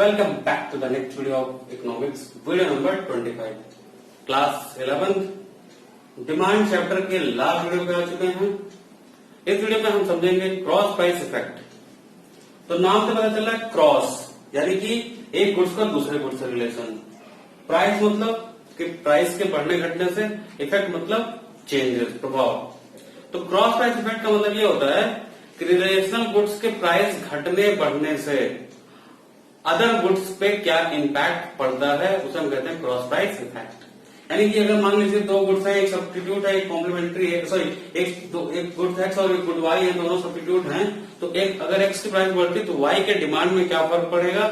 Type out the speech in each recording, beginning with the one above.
welcome back to the next video of economics, video number 25, class 11 demand chapter के last video पे आ चुके हैं। इस वीडियो में हम समझेंगे क्रॉस प्राइस इफेक्ट। तो नाम से पता चल रहा है क्रॉस, यानी कि एक गुड्स का दूसरे गुड्स से रिलेशन। प्राइस मतलब कि प्राइस के बढ़ने घटने से, इफेक्ट मतलब चेंजेस, प्रभाव। तो क्रॉस प्राइस इफेक्ट का मतलब ये होता है कि रिलेशनल गुड्स के प्राइस घटने बढ़ने से अदर गुड्स पे क्या इम्पैक्ट पड़ता है, उसे हम कहते हैं क्रॉस प्राइस इफेक्ट। यानी कि अगर मान लीजिए दो गुड्स हैं, एक सब्स्टिट्यूट है, एक कॉम्प्लीमेंट्री है, सॉरी एक गुड्स एक्स और एक गुड वाई है, दोनों सब्स्टिट्यूट हैं, तो एक अगर एक्स की प्राइस बढ़ती तो वाई के डिमांड में क्या फर्क पड़ेगा,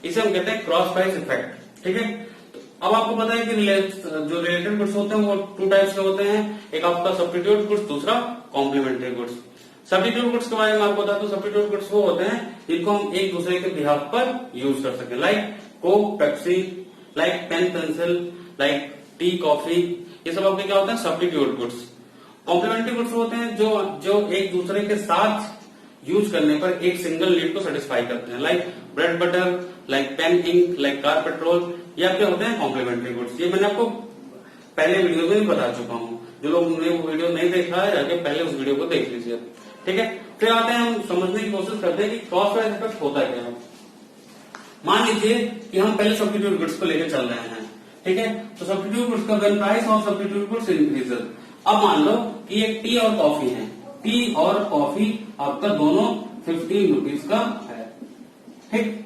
इसे हम कहते हैं क्रॉस प्राइस इफेक्ट। ठीक है, तो अब आपको पता है कि जो रिलेटेड गुड्स होते हैं वो टू टाइप्स के होते हैं, एक आपका सब्स्टिट्यूट गुड्स, दूसरा कॉम्प्लीमेंट्री गुड्स। सब्स्टिट्यूट गुड्स के बारे में आपको बता दूं, सब्स्टिट्यूट गुड्स वो होते हैं जिनको हम एक दूसरे के बिहाफ पर यूज कर सके, like Coke, Pepsi, like pen, pencil, like tea, coffee, ये सब आपके क्या होते हैं सब्स्टिट्यूट गुड्स। कॉम्प्लीमेंट्री गुड्स होते हैं जो एक दूसरे के साथ यूज करने पर एक सिंगल नीड को सेटिस्फाई करते हैं, like bread butter, like pen ink, like car petrol, ये आपके होते हैं कॉम्प्लीमेंट्री गुड्स। ये मैंने आपको पहले वीडियो में भी बता चुका हूँ। जो लोग ने वो वीडियो नहीं देखा है जाके पहले उस वीडियो को देख लीजिए। ठीक है, फिर आते हैं हम समझने की कोशिश करते हैं कि क्रॉस प्राइस इफेक्ट होता क्या है। मान लीजिए कि हम पहले सब्स्टिट्यूट गुड्स को लेकर चल रहे हैं। ठीक है, तो सब्स्टिट्यूट गुड्स का when price of substitute goods increases. अब मान लो कि एक टी और कॉफी है, टी और कॉफी आपका दोनों 15 रुपीज का है। ठीक,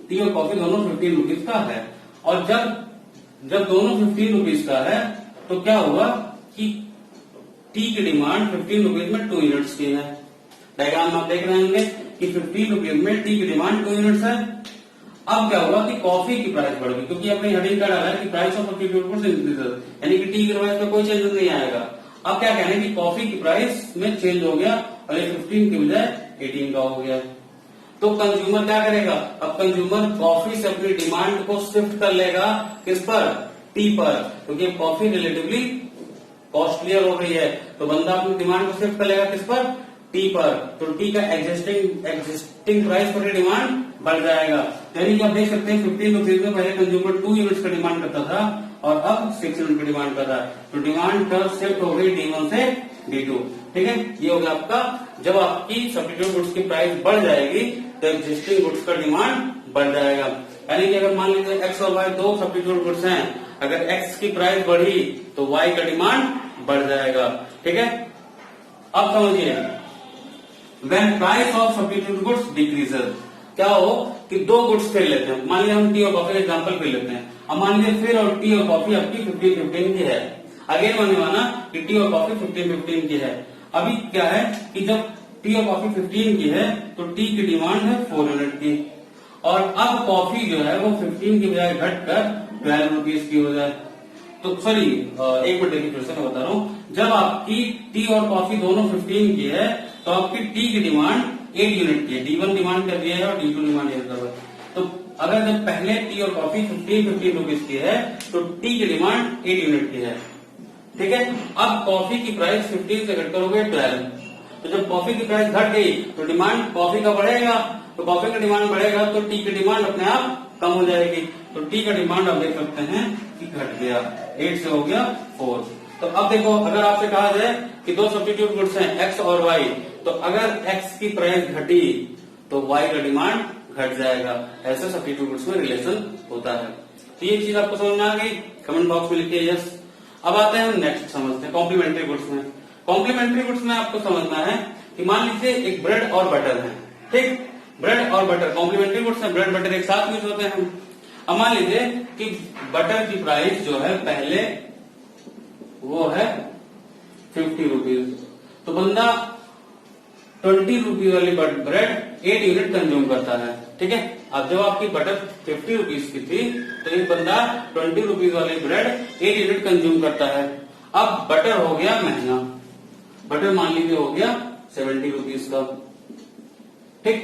टी और कॉफी दोनों 15 रुपीज का है, और जब दोनों 15 रुपीज का है तो क्या हुआ कि टी की डिमांड 15 रुपीज में 2 यूनिट्स की है। डायग्राम में आप देख रहे होंगे कि 15 रुपीज में टी की डिमांड 2 यूनिट्स है। अब क्या हुआ कि कॉफी की प्राइस बढ़ गई, क्योंकि अपने हेडिंग का डाला है कि price of substitute goods increases, यानी कि टी की प्राइस में कोई चेंज नहीं आएगा। अब क्या कहने की कॉफी की प्राइस में चेंज हो गया और ये 15 की बजाय 18 का हो गया। तो कंज्यूमर क्या करेगा, अब कंज्यूमर कॉफी से अपनी डिमांड को शिफ्ट कर लेगा किस पर, टी पर, क्योंकि कॉफी रिलेटिवली कॉस्टलियर हो रही है, तो बंदा अपनी डिमांड को शिफ्ट कर लेगा किस पर, टी पर। तो टी का एग्जिस्टिंग प्राइस पर डिमांड बढ़ जाएगा। यानी कि आप देख सकते हैं 15 रुपीज में पहले कंज्यूमर 2 यूनिट्स का डिमांड करता था और अब 6 यूनिट की डिमांड कर रहा है, तो डिमांड कर्व शिफ्ट हो गई D1 से D2। ठीक है, ये हो गया आपका, जब आपकी सब्स्टिट्यूट गुड्स की प्राइस बढ़ जाएगी तो एग्जिस्टिंग गुड्स का डिमांड बढ़ जाएगा। यानी कि अगर मान लीजिए एक्स और वाई दो सब्स्टिट्यूट गुड्स हैं, अगर एक्स की प्राइस बढ़ी तो वाई का डिमांड बढ़ जाएगा। ठीक है, अब समझिए when price of substitute goods decreases, क्या हो कि दो गुड्स फिर लेते हैं, मान लीजिए हम टी और कॉफी का एग्जांपल फिर लेते हैं। अब मान लीजिए फिर और टी और कॉफी आपकी 15-15 की है, अगेन मानने माना कि टी और कॉफी 15-15 की है। अभी क्या है कि जब टी और कॉफी 15 की है तो टी की डिमांड है 4 यूनिट की, और अब कॉफी जो है वो 15 की बजाय घटकर 12 रुपीज की हो जाए। तो सॉरी, एक मिनट देखिए, फिर से मैं बता रहा हूँ, जब आपकी टी और कॉफी दोनों 15 की है तो आपकी टी की डिमांड 8 यूनिट की है, D1 डिमांड कर दिया है और D2 डिमांड कर रहा है। तो अगर जब पहले टी और कॉफी 15 रुपीज की है तो टी की डिमांड 8 यूनिट की है। ठीक है, अब कॉफी की प्राइस 15 से घटकर हो गई 12, तो जब कॉफी की प्राइस घट गई तो डिमांड कॉफी का बढ़ेगा, तो कॉफी का डिमांड बढ़ेगा तो टी की डिमांड अपने आप कम हो जाएगी। तो टी का डिमांड आप देख सकते हैं कि घट गया, 8 से हो गया 4। तो अब देखो, अगर आपसे कहा जाए कि दो सब्स्टिट्यूट गुड्स हैं एक्स और वाई, तो अगर एक्स की प्राइस घटी तो वाई का डिमांड घट जाएगा। ऐसे सब्स्टिट्यूट गुड्स में रिलेशन होता है। तो ये चीज आपको समझ में आ गई, कमेंट बॉक्स में लिखिए यस। अब आते हैं नेक्स्ट समझते हैं कॉम्प्लीमेंट्री गुड्स में। कॉम्प्लीमेंट्री गुड्स में आपको समझना है कि मान लीजिए एक ब्रेड और बटर है। ठीक, ब्रेड और बटर कॉम्प्लीमेंट्री गुड्स में, ब्रेड बटर एक साथ यूज होते हैं। अब मान लीजिए कि बटर की प्राइस जो है पहले वो है 50 रुपीज, तो बंदा 20 रुपीज वाली ब्रेड 8 यूनिट कंज्यूम करता है। ठीक है, अब जब आपकी बटर 50 रुपीज की थी तो एक बंदा 20 रुपीज वाली ब्रेड 8 यूनिट कंज्यूम करता है। अब बटर हो गया महंगा, बटर मान लीजिए हो गया 70 रुपीज का। ठीक,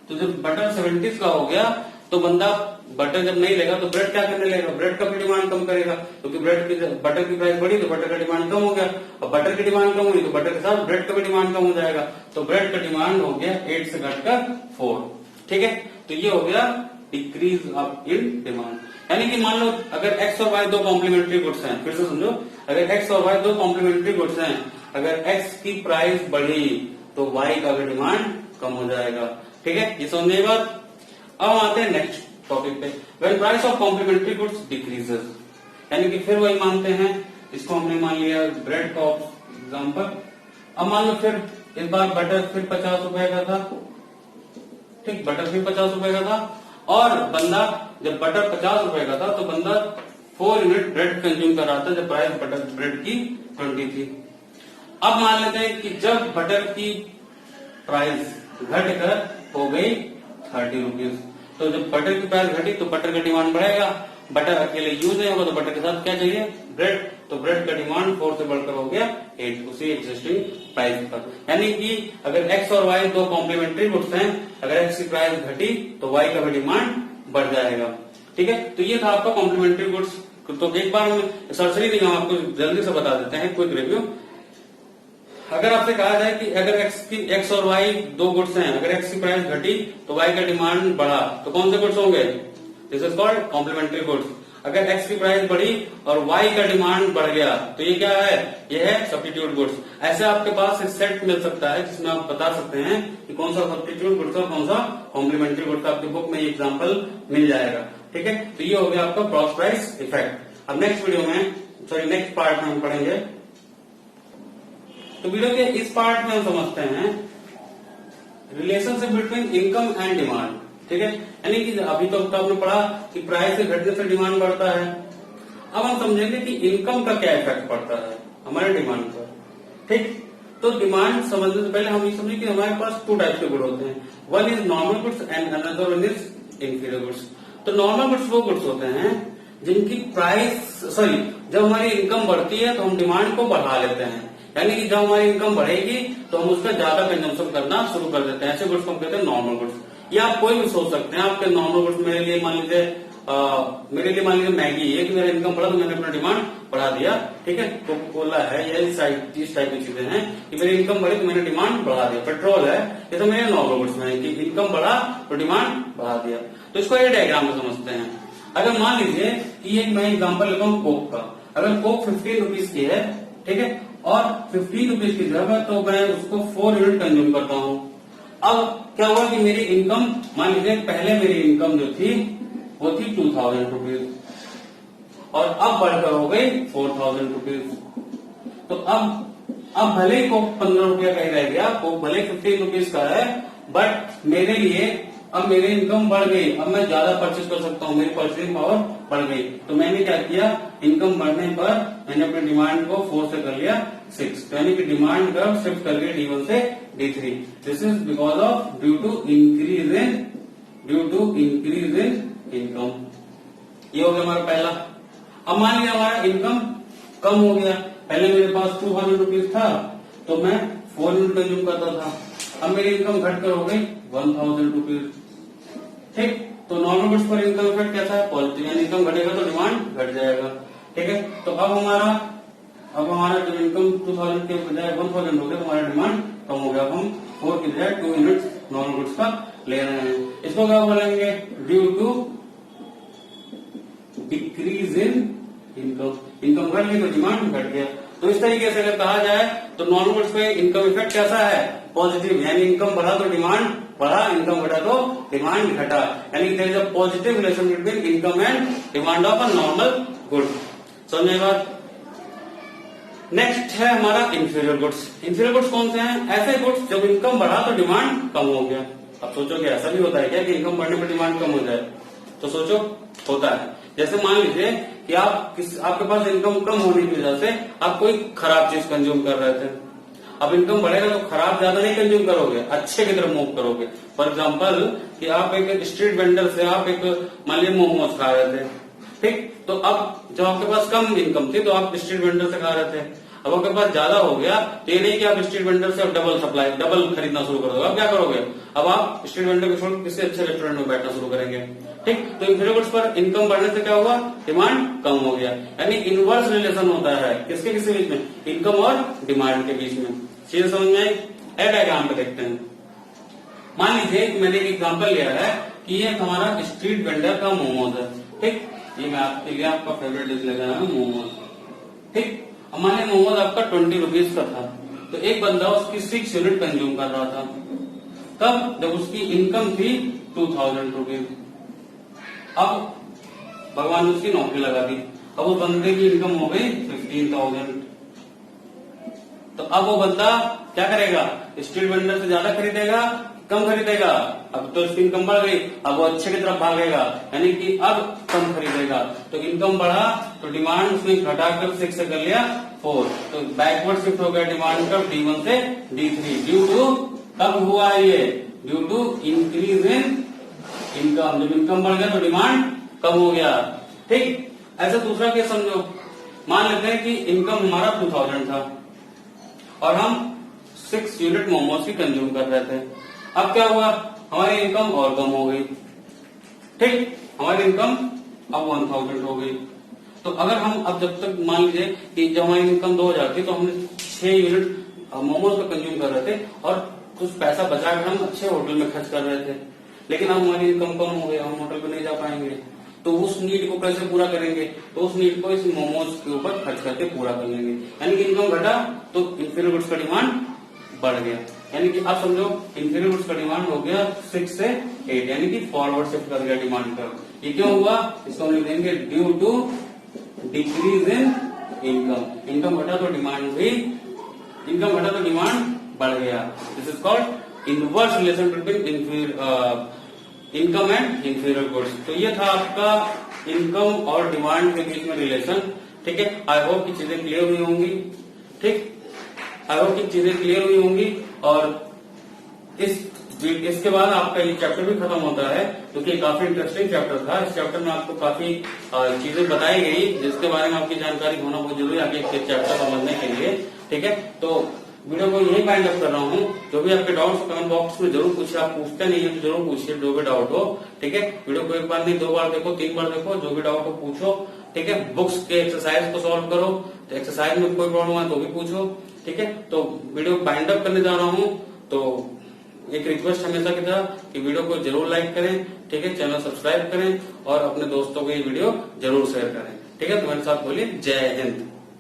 तो जब बटर 70 का हो गया तो बंदा बटर जब नहीं लेगा तो ब्रेड क्या करने लगेगा, ब्रेड का भी डिमांड कम करेगा, क्योंकि बटर की प्राइस बढ़ी तो बटर का डिमांड कम हो गया, और बटर की डिमांड कम हुई तो बटर के साथ ब्रेड का भी डिमांड कम हो जाएगा। तो ब्रेड का डिमांड हो गया 8 से घटकर 4। ठीक है, तो ये हो गया डिक्रीज ऑफ इन डिमांड। यानी कि मान लो अगर एक्स और वाई दो कॉम्प्लीमेंट्री गुड्स हैं, फिर से समझो, अगर एक्स और वाई दो कॉम्प्लीमेंट्री गुड्स हैं, अगर एक्स की प्राइस बढ़ी तो वाई का भी डिमांड कम हो जाएगा। ठीक है, ये समझ में बात। अब आते हैं नेक्स्ट टॉपिक पे, when price of complementary goods decreases, यानी कि फिर वही मानते हैं, इसको हमने मान लिया ब्रेड का एग्जाम्पल। अब मान लो फिर इस बार बटर फिर 50 रुपए का था, ठीक, बटर फिर 50 रुपए का था, और बंदा जब बटर 50 रुपए का था तो बंदा 4 यूनिट ब्रेड कंज्यूम कर रहा था जब प्राइस बटर ब्रेड की 20 थी। अब मान लेते हैं कि जब बटर की प्राइस घटकर हो गई 30 रुपीज, तो जब बटर की प्राइस घटी तो बटर का डिमांड बढ़ेगा, बटर अकेले यूज नहीं होगा तो बटर के साथ क्या चाहिए, ब्रेड, तो ब्रेड का डिमांड 4 से बढ़कर हो गया 8 उसी एग्जिस्टिंग प्राइस पर। यानी कि अगर एक्स और वाई दो कॉम्प्लीमेंट्री गुड्स हैं, अगर एक्स की प्राइस घटी तो वाई का भी डिमांड बढ़ जाएगा। ठीक है, तो ये था आपका कॉम्प्लीमेंट्री गुड्स। तो एक बार हम सरसरी नहीं, हम आपको जल्दी से बता देते हैं क्विक रिव्यू। अगर आपसे कहा जाए कि अगर एक्स और वाई दो गुड्स हैं, अगर एक्स की प्राइस घटी तो वाई का डिमांड बढ़ा, तो कौन से गुड्स होंगे, this is called complementary goods. अगर एक्स की प्राइस बढ़ी और वाई का डिमांड बढ़ गया तो ये क्या है, ये है सब्स्टिट्यूट गुड्स। ऐसे आपके पास एक सेट मिल सकता है जिसमें आप बता सकते हैं कि कौन सा सब्स्टिट्यूट गुड्स और कौन सा कॉम्प्लीमेंट्री गुड्स। आपकी बुक में ये एग्जाम्पल मिल जाएगा। ठीक है, तो ये हो गया आपका क्रॉस प्राइस इफेक्ट। अब नेक्स्ट वीडियो में, सॉरी नेक्स्ट पार्ट में हम पढ़ेंगे। तो वीडियो के इस पार्ट में हम समझते हैं relationship between income and demand. ठीक है, यानी कि अभी तो आपने पढ़ा कि प्राइस के घटने से डिमांड बढ़ता है। अब हम समझेंगे कि इनकम का क्या इफेक्ट पड़ता है हमारे डिमांड पर। ठीक, तो डिमांड समझने से पहले हम ये समझे कि हमारे पास 2 टाइप के गुड होते हैं, one is normal goods and another one is inferior goods. तो नॉर्मल गुड्स वो गुड्स होते हैं जिनकी प्राइस, सॉरी, जब हमारी इनकम बढ़ती है तो हम डिमांड को बढ़ा लेते हैं, यानी कि जब हमारी इनकम बढ़ेगी तो हम उसका ज्यादा कंजम्पशन करना शुरू कर देते हैं। ऐसे गुड्स को हम कहते हैं नॉर्मल गुड्स। या आप कोई भी सोच सकते हैं, आपके नॉर्मल गुड्स मेरे लिए मान लीजिए मैगी है कि मेरा इनकम बढ़ा तो मैंने अपना डिमांड बढ़ा दिया। ठीक है, कोका कोला है, या इस टाइप की चीजें हैं कि मेरी इनकम बढ़ी तो मैंने डिमांड बढ़ा दिया। पेट्रोल है, ये तो मेरे नॉर्मल गुड्स में है कि इनकम बढ़ा तो डिमांड बढ़ा दिया। तो इसको ये डायग्राम में समझते हैं। अगर मान लीजिए कि एक मैं एग्जाम्पल लेता हूँ कोक का। अगर कोक 15 रुपीज की है, ठीक है, और 15 रुपीज की जगह तो मैं उसको 4 यूनिट कंज्यूम करता हूँ। अब क्या हुआ कि मेरी इनकम, मान लीजिए पहले मेरी इनकम जो थी वो थी 2000 रुपीज और अब बढ़कर हो गई 4000 रुपीज। तो अब भले ही कोक 15 रुपया का ही रह गया, कोक भले 15 रुपीज का है, बट मेरे लिए अब मेरी इनकम बढ़ गई, अब मैं ज्यादा परचेज कर सकता हूँ, मेरी परचेजिंग पावर बढ़ गई। तो मैंने क्या किया, इनकम बढ़ने पर मैंने अपने डिमांड को 4 से कर लिया 6, यानी कि डिमांड कर्व शिफ्ट कर लिया D1 से D3। This is because of due to increase in income. ये हो गया हमारा पहला। अब मान लिया हमारा इनकम कम हो गया, पहले मेरे पास 200 रुपीज था तो मैं 4 यूनिट कंज्यूम करता था, अब मेरी इनकम घटकर हो गई 1000 रुपीज। ठीक, तो नॉर्मल गुड्स पर इनकम इफेक्ट कैसा है, पॉजिटिव, यानी इनकम घटेगा तो डिमांड घट जाएगा। ठीक है, तो अब हमारा जब इनकम 2000 के बजाय 1000 हो गया तो हमारा डिमांड कम हो गया। अब हम 4 की बजाय 2 यूनिट नॉर्मल गुड्स का ले रहे हैं। इसको क्या बोलेंगे, due to decrease in income घट गई तो डिमांड घट गया। तो इस तरीके से अगर कहा जाए तो नॉर्मल गुड्स पे इनकम इफेक्ट कैसा है, पॉजिटिव, यानी इनकम बढ़ा तो डिमांड बढ़ा, इनकम घटा तो डिमांड घटा, यानी there is a positive relation between income and demand of a normal good. समझने बात। नेक्स्ट है हमारा इंफीरियर गुड्स। इंफीरियर गुड्स कौन से हैं, ऐसे गुड्स जब इनकम बढ़ा तो डिमांड कम हो गया। अब सोचो कि ऐसा भी होता है क्या कि इनकम बढ़ने पर डिमांड कम हो जाए, तो सोचो होता है। जैसे मान लीजिए कि आपके पास इनकम कम होने की वजह से आप कोई खराब चीज कंज्यूम कर रहे थे, अब इनकम बढ़ेगा तो खराब ज्यादा नहीं कंज्यूम करोगे, अच्छे की तरफ मूव करोगे। फॉर एग्जाम्पल कि आप एक स्ट्रीट वेंडर से आप एक मान लीजिए मोमोज खा रहे थे, ठीक, तो अब जब आपके पास कम इनकम थी तो आप स्ट्रीट वेंडर से खा रहे थे, अब आपके पास ज्यादा हो गया तो ये नहीं कि आप स्ट्रीट वेंडर से डबल खरीदना शुरू करोगे। अब क्या करोगे, अब आप स्ट्रीट वेंडर को छोड़ किसी अच्छे रेस्टोरेंट में बैठना शुरू करेंगे। ठीक, तो इंफीरियर गुड्स पर इनकम बढ़ने से क्या हुआ, डिमांड कम हो गया, यानी इनवर्स रिलेशन होता है किसके किसके बीच में, इनकम और डिमांड के बीच में। चीज समझ में आई। डायग्राम पे देखते हैं। मान लीजिए कि मैंने एक एग्जांपल लिया है कि ये हमारा स्ट्रीट वेंडर का मोमोज है। ठीक, ये मैं आपके लिए आपका फेवरेट डिश लेकर आया हूँ, मोमोज। ठीक, अब माने मोमोज आपका 20 रुपीज का था, तो एक बंदा उसकी 6 यूनिट कंज्यूम कर रहा था। तब जब उसकी इनकम थी 2000 रुपीज। अब भगवान ने उसकी नौकरी लगा दी, अब उस बंदे की इनकम हो गई 15,000। तो अब वो बंदा क्या करेगा, स्ट्रीट वेंडर से ज्यादा खरीदेगा, कम खरीदेगा? अब तो उसकी इनकम बढ़ गई, अब वो अच्छे की तरफ भागेगा, यानी कि अब कम खरीदेगा। तो इनकम बढ़ा तो डिमांड उसने घटाकर 6 से कर लिया 4, तो बैकवर्ड शिफ्ट हो गया डिमांड का D1 से D3। ड्यू टू, कब हुआ ये? Due to increase in income. जब इनकम बढ़ गया तो डिमांड कम हो गया। ठीक, ऐसा दूसरा केस समझो, मान लेते हैं कि इनकम हमारा 2000 था और हम 6 यूनिट मोमोज की कंज्यूम कर रहे थे। अब क्या हुआ, हमारी इनकम और कम हो गई। ठीक, हमारी इनकम अब 1000 हो गई। तो अगर हम अब जब तक मान लीजिए कि जब हमारी इनकम 2000 थी तो हमने 6 यूनिट मोमोज का कंज्यूम कर रहे थे और कुछ पैसा बचाकर हम अच्छे होटल में खर्च कर रहे थे, लेकिन अब हमारी इनकम कम हो गई, हम होटल पे नहीं जा पाएंगे। तो उस नीड को कैसे पूरा करेंगे? तो उस नीड को इस मोमोज के ऊपर खर्च करके पूरा कर लेंगे। यानी कि इनकम घटा तो इंफीरियर गुड्स का डिमांड बढ़ गया। यानी कि आप समझो इंफीरियर गुड्स का डिमांड हो गया 6 से 8, यानी कि फॉरवर्ड शिफ्ट कर गया डिमांड का। ये क्यों हुआ? इसको हम लिख देंगे due to decrease in income. Income घटा तो डिमांड भी, इनकम घटा तो डिमांड बढ़ गया। This is called inverse relation between income and inferior goods. तो ये था आपका इनकम और डिमांड के बीच में रिलेशन। ठीक है, आई होप की चीजें क्लियर हुई होंगी। ठीक, आई होप की चीजें क्लियर हुई होंगी। और इसके बाद आपका ये चैप्टर भी खत्म होता है, क्योंकि काफी इंटरेस्टिंग चैप्टर था। इस चैप्टर में आपको काफी चीजें बताई गई जिसके बारे में आपकी जानकारी होना बहुत जरूरी है आगे चैप्टर समझने के लिए। ठीक है, तो वीडियो को यही फाइंड अप कर रहा हूँ। जो भी आपके डाउट्स कमेंट बॉक्स में जरूर पूछिए, आप पूछते नहीं है तो जरूर पूछिए जो भी डाउट हो। ठीक है, वीडियो को एक बार नहीं 2 बार देखो, 3 बार देखो, जो भी डाउट हो पूछो। ठीक है, बुक्स के एक्सरसाइज को सॉल्व करो, तो एक्सरसाइज में कोई प्रॉब्लम है तो भी पूछो। ठीक है, तो वीडियो बाइंड अप करने जा रहा हूँ, तो एक रिक्वेस्ट हमेशा की था कि वीडियो को जरूर लाइक करें। ठीक है, चैनल सब्सक्राइब करें और अपने दोस्तों को ये वीडियो जरूर शेयर करें। ठीक है, तो मेरे साथ बोलिए जय हिंद।